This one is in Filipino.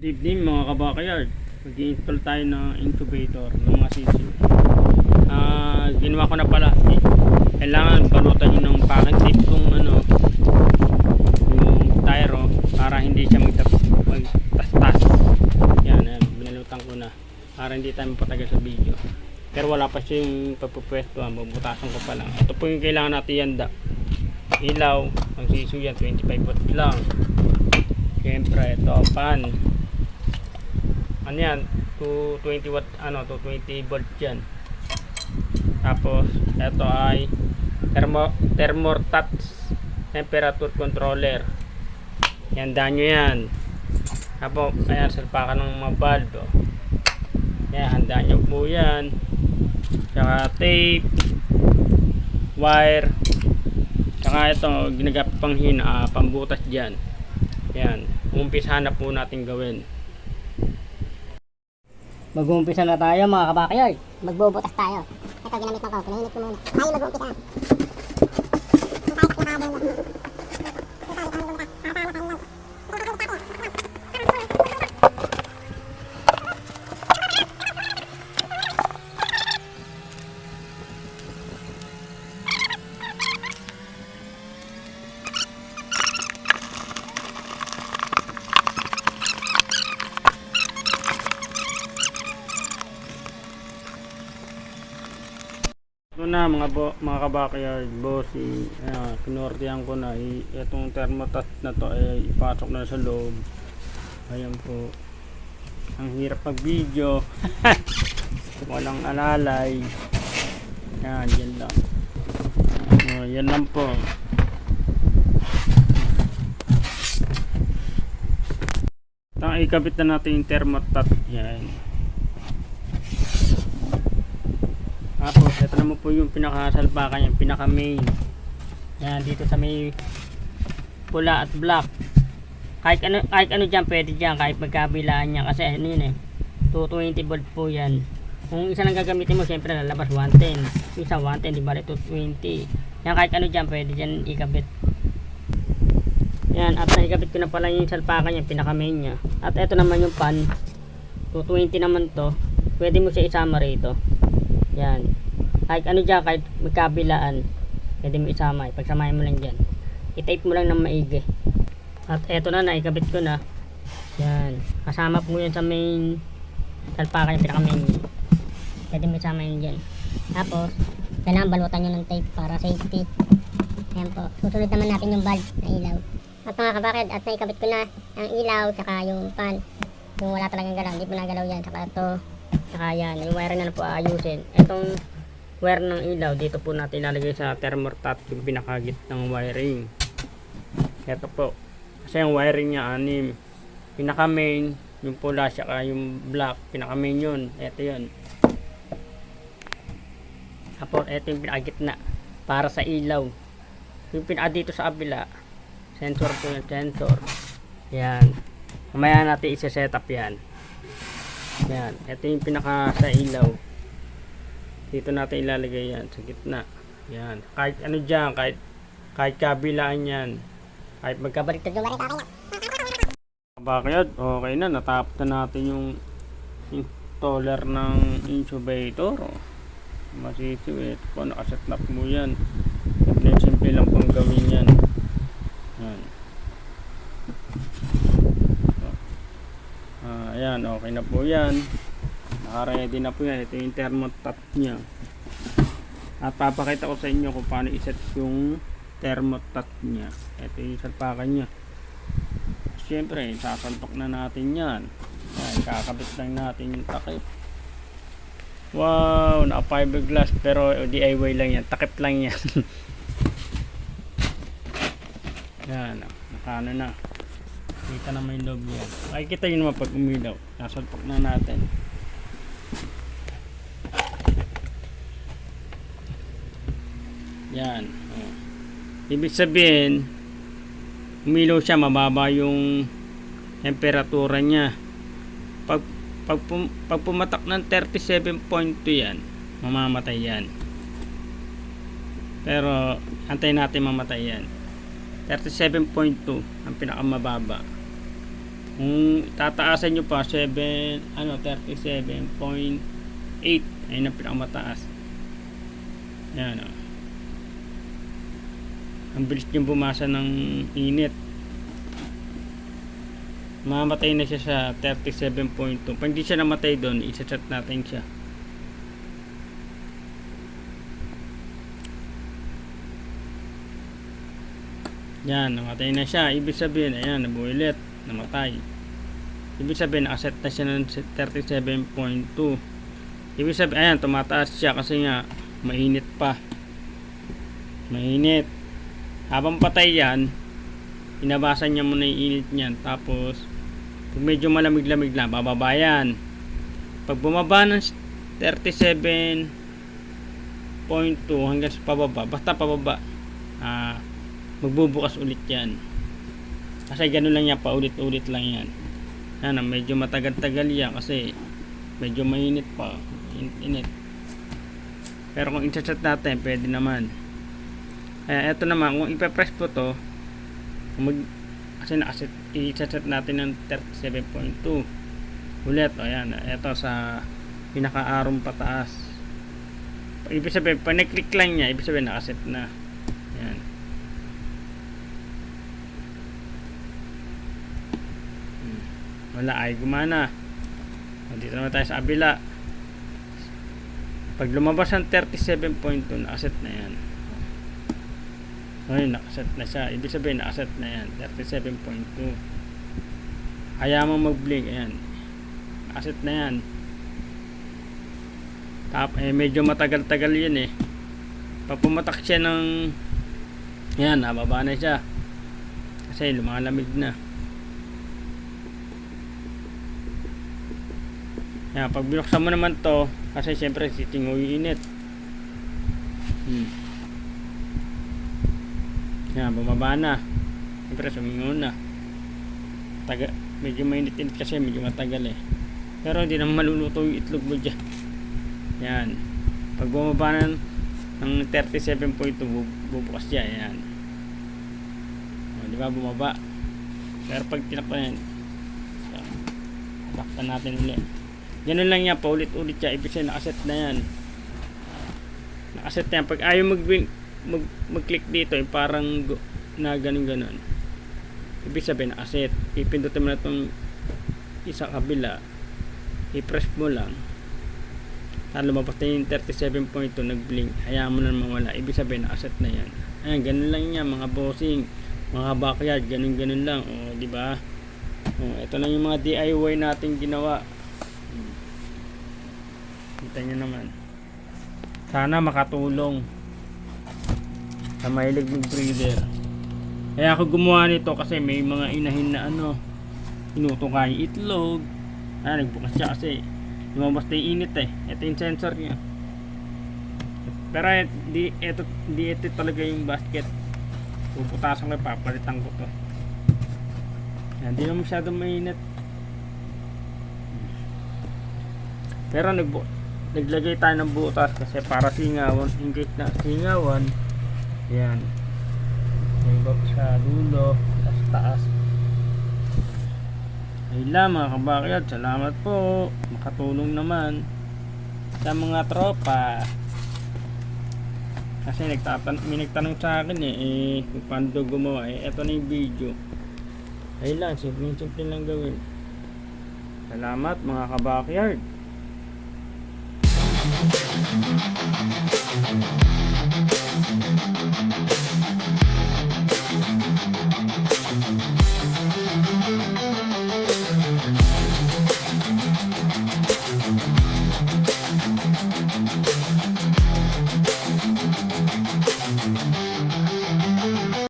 Good evening mga kabakayard. Mag-i-install tayo ng incubator ng mga sisiw. Ginawa ko na pala. Kailangan balutan nyo ng packing tape kung ano, yung tyro para hindi siya magtastas. Yan, binalutan ko na para hindi tayo mapatagal sa video. Pero wala pa siya yung pagpupwestuhan, bubutasan ko pa lang. Ito po yung kailangan natin yanda. Ilaw, ang sisiw yan 25 watts lang. Siyempre ito pan. Ano yan, 220 watt, 220 volt yan. Tapos ito ay thermostat temperature controller. Yan, nyo yan. Tapos ayan, salpakan ng mga valve, oh. Yan, handa nyo po yan. Tsaka tape, wire, tsaka ito ginagamit pang pambutas dyan. Yan, umpisahan na po natin gawin. Mag-uumpisa na tayo mga kabakayard. Magbubutas tayo. Ito, ginamit ko. Pinahinit ko muna. Tayo mag-uumpisa. Ito na mga kabakayard, bossy. Kinortihan ko na itong thermostat na to ay ipasok na sa loob. Ayan po. Ang hirap pag video. Walang alalay. Yan, yan lang. Yan lang po. Ikabit na natin yung thermostat. Yan. Tapos ito naman po yung pinakasalpakan, yung pinaka main. Yan, dito sa may pula at black. Kahit ano dyan, pwede dyan, kahit magkabilaan niya. Kasi ano yun 220 volt po yan. Kung isa lang gagamitin mo, syempre lalabas 110. Isa 110, di ba 220. Yan, kahit ano dyan, pwede dyan ikabit. Yan, at naikabit ko na pala yung salpakan, yung pinaka main niya. At ito naman yung pan, 220 naman to. Pwede mo siya isama rito. Yan. Kahit ano dyan, kahit magkabilaan, pwede mo isama. Ipagsamahin mo lang dyan. I-tape mo lang ng maigi. At eto na, naikabit ko na. Yan. Kasama po yan sa main salpakan, yung pinaka-main. Pwede mo isama yun dyan. Tapos, kailangan balutan nyo ng tape para safety. Yan po. Susunod naman natin yung bulb na ilaw. At mga kabakid, at naikabit ko na ang ilaw, saka yung pan. Yung wala talagang galaw, hindi po nagalaw yan. Saka ito. Saka yan, yung wire na po ayusin. Itong wire ng ilaw, dito po natin ilalagay sa thermostat yung pinakagit ng wiring. Ito po. Kasi yung wiring niya, 6. Pinaka main, yung pula, saka yung black, pinaka main yun. Ito yun. Tapos, ito yung pinakagit na. Para sa ilaw. Yung dito sa abila, sensor po yung sensor. Yan. Mamaya natin isa-set up yan. Yan, ito yung pinaka sa ilaw. Dito natin ilalagay yan sa gitna. Yan, kahit ano dyan, kahit kabilaan yan, kahit magkabaliktad yung bakit, okay na, natapos na natin yung installer ng incubator. Masisiw, ito po, nakaset up mo yan. Simple lang pang gawin yan. Yan. Ayan, okay na po yan. Naka-ready na po yan. Ito yung thermostat nya. At papakita ko sa inyo kung paano iset yung thermostat nya. Ito yung salpakan nya. Siyempre, sasantok na natin yan. Ayan, kakabit lang natin yung takip. Wow, naka fiberglass pero DIY lang yan. Takip lang yan. Yan, naka na. Kita na may loob yan. Makikita nyo naman pag umilaw. Nasalpak na natin. Yan. Oh. Ibig sabihin, umilaw siya, mababa yung temperatura niya. Pag pumatak ng 37.2 yan, mamamatay yan. Pero, antayin natin mamatay yan. 37.2 ang pinakamababa. Kung tataasan nyo pa 37.8, ayun ang pinakamataas. Yan, oh. Ang bilis nyo bumasa ng init. Mamatay na siya sa 37.2. Pag hindi siya namatay doon, isa-chat natin siya. Yan, namatay na siya. Ibig sabihin, ayan, nabuilit, namatay. Ibig sabihin, nakaset na siya ng 37.2. Ibig sabihin, ayan, tumataas siya kasi nga, mainit pa. Mainit. Habang patay yan, inabasan niya muna yung init niyan. Tapos, pag medyo malamig-lamig na, bababa yan. Pag bumaba ng 37.2 hanggang sa pababa, basta pababa, magbubukas ulit yan. Kasi ganun lang yan, paulit-ulit lang yan. Yan, medyo matagal-tagal yan kasi medyo mainit pa. Init. Pero kung i-chat natin, pwede naman. Eto naman, kung ipapress po to, kasi nakaset, i-chat natin ng 37.2 ulit. O yan, eto sa pinaka-arong pataas. Ibig sabihin, pag na-click lang niya, ibig sabihin nakaset na. Yan. Wala, ay gumana. Dito naman tayo sa abila. Pag lumabas ang 37.2, nakaset na yan. Ayun, nakaset na siya. Ibig sabihin, nakaset na yan. 37.2. Kaya mo mag-blink. Ayan. Nakaset na yan. Medyo matagal-tagal yan eh. Pag pumatak siya ng yan, nababa na siya. Kasi lumalamig na. Yan, pag binuksan mo naman to, kasi siyempre sitingo yung init. Yan, bumaba na. Siyempre sumingon na. Medyo mainit-init kasi medyo matagal eh. Pero hindi naman maluluto yung itlog mo dyan. Yan. Pag bumaba na ng 37.2, bubukas dyan. Yan. O, di ba bumaba? Pero pag tinakpan yan, takpan natin ulit. Ganun lang yan, paulit-ulit siya. Ibig sabihin, nakaset na yan. Nakaset na yan. Pag ayaw mag-click dito, parang na ganun-ganun. Ibig sabihin, nakaset. Ipindutin mo na itong isa kabila. I-press mo lang. Lumabas na yung 37.2, nag-blink. Hayaan mo na mawala. Ibig sabihin, nakaset na yan. Ayan, ganun lang yan, mga bossing. Mga backyard, ganun-ganun lang. O, di ba? O, ito lang yung mga DIY natin ginawa. Kita nyo naman. Sana makatulong sa mahilig mag-breeder. Kaya ako gumawa nito kasi may mga inahin na inutukan yung itlog. Nagbukas siya kasi lumabas na yung init eh. Ito yung sensor niya. Pero di ito talaga yung basket. Puputasan ko, papalitan ko to. Hindi naman masyadong mainit. Pero naglagay tayo ng butas kasi para singawan, in case na singawan. Yan, may box sa dulo, sa taas. Ayun lang mga kabakyard, salamat po, makatulong naman sa mga tropa. Kasi may nagtanong sa akin kung paano gumawa. Eto na yung video. Ayun lang, simple lang gawin. Salamat mga kabakyard.